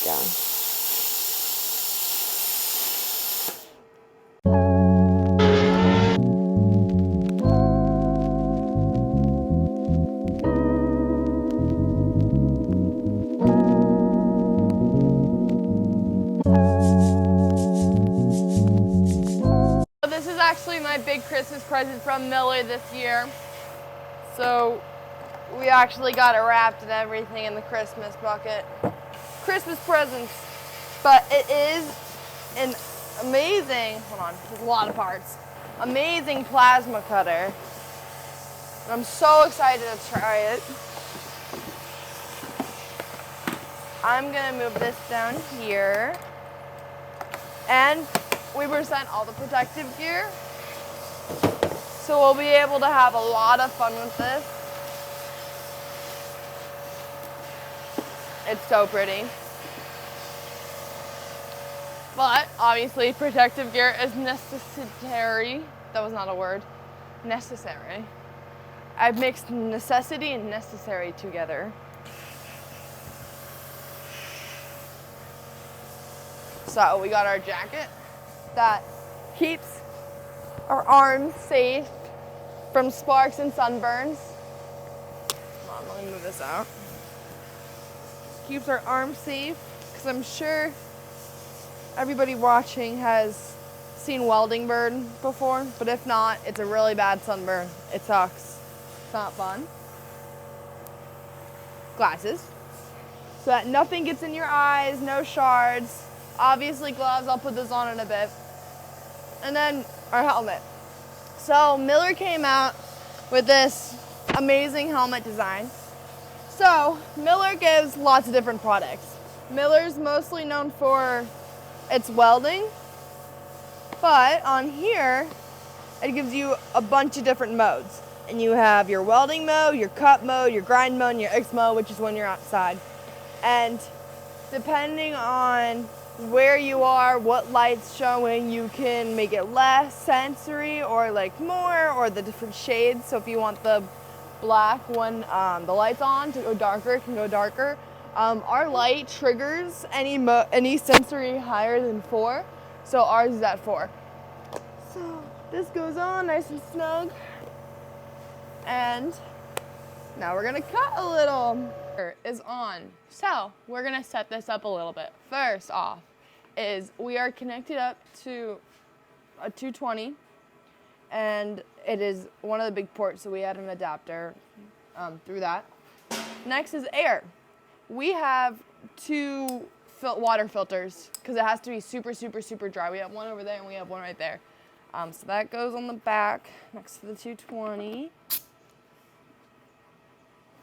Yeah. This is actually my big Christmas present from Miller this year. So we actually got it wrapped and everything in the Christmas bucket. Christmas presents. But it is an amazing, hold on, there's a lot of parts. Amazing plasma cutter. And I'm so excited to try it. I'm gonna move this down here. And we were sent all the protective gear. So we'll be able to have a lot of fun with this. It's so pretty. But obviously protective gear is necessary. That was not a word. Necessary. I've mixed necessity and necessary together. So we got our jacket that keeps our arms safe from sparks and sunburns. Hold on, let me move this out. Keeps our arms safe, because I'm sure everybody watching has seen welding burn before, but if not, it's a really bad sunburn. It sucks. It's not fun. Glasses, so that nothing gets in your eyes, no shards. Obviously gloves, I'll put those on in a bit. And then our helmet. So Miller came out with this amazing helmet design. So Miller gives lots of different products. Miller's mostly known for its welding, but on here, it gives you a bunch of different modes. And you have your welding mode, your cut mode, your grind mode, and your X mode, which is when you're outside. And depending on where you are, what light's showing, you can make it less sensory or like more, or the different shades. So if you want the black when the light's on to go darker, it can go darker. Our light triggers any sensory higher than 4, so ours is at 4. So this goes on nice and snug, and now we're gonna cut a little. Is on. So we're gonna set this up a little bit. First off, is we are connected up to a 220, and it is one of the big ports, so we had an adapter through that. Next is air. We have 2 water filters because it has to be super, super, super dry. We have one over there and we have one right there. So that goes on the back next to the 220.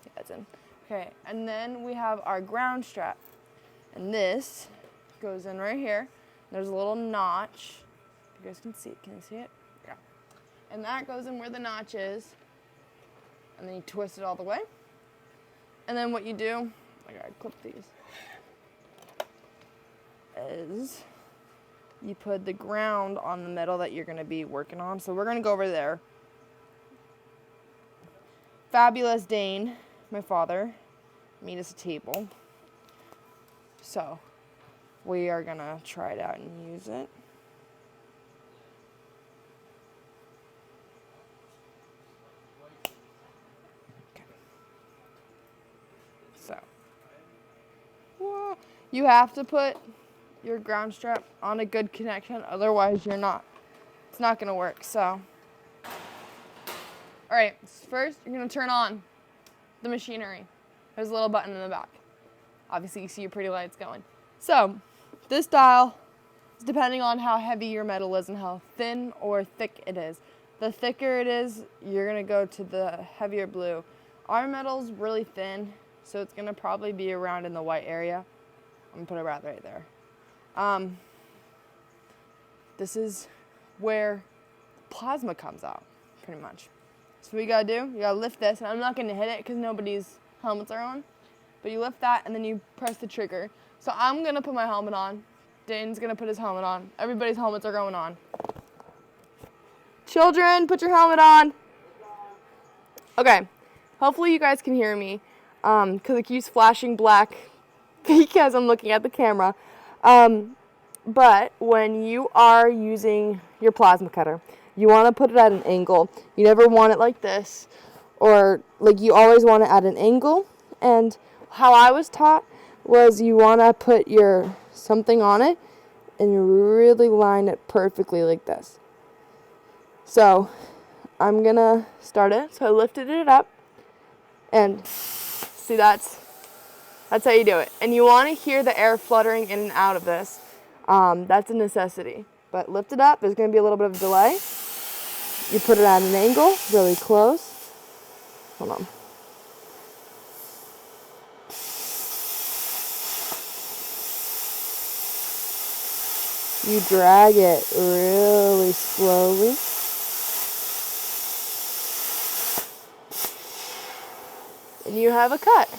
Yeah, that's in. Okay, and then we have our ground strap. And this goes in right here. There's a little notch. You guys can see it. Can you see it? Yeah. And that goes in where the notch is. And then you twist it all the way. And then what you do, I gotta clip these, is you put the ground on the middle that you're gonna be working on. So we're gonna go over there. Fabulous Dane, my father, made us a table. So we are gonna try it out and use it. Okay. So you have to put your ground strap on a good connection, otherwise it's not gonna work. So all right, first you're gonna turn on the machinery. There's a little button in the back. Obviously you see your pretty lights going. So this dial is depending on how heavy your metal is and how thin or thick it is. The thicker it is, you're gonna go to the heavier blue. Our metal's really thin, so it's gonna probably be around in the white area. I'm gonna put it right there. This is where plasma comes out, pretty much. So what you gotta do, you gotta lift this, and I'm not gonna hit it because nobody's helmets are on, but you lift that and then you press the trigger. So I'm gonna put my helmet on, Dane's gonna put his helmet on, everybody's helmets are going on. Children, put your helmet on. Okay, hopefully you guys can hear me, because it keeps flashing black because I'm looking at the camera. But when you are using your plasma cutter, you want to put it at an angle. You never want it like this, or like you always want it at an angle. And how I was taught was you want to put your something on it and you really line it perfectly like this. So I'm gonna start it. So I lifted it up, and see, that's how you do it. And you want to hear the air fluttering in and out of this. That's a necessity. But lift it up. There's going to be a little bit of a delay. You put it at an angle, really close. Hold on. You drag it really slowly. And you have a cut.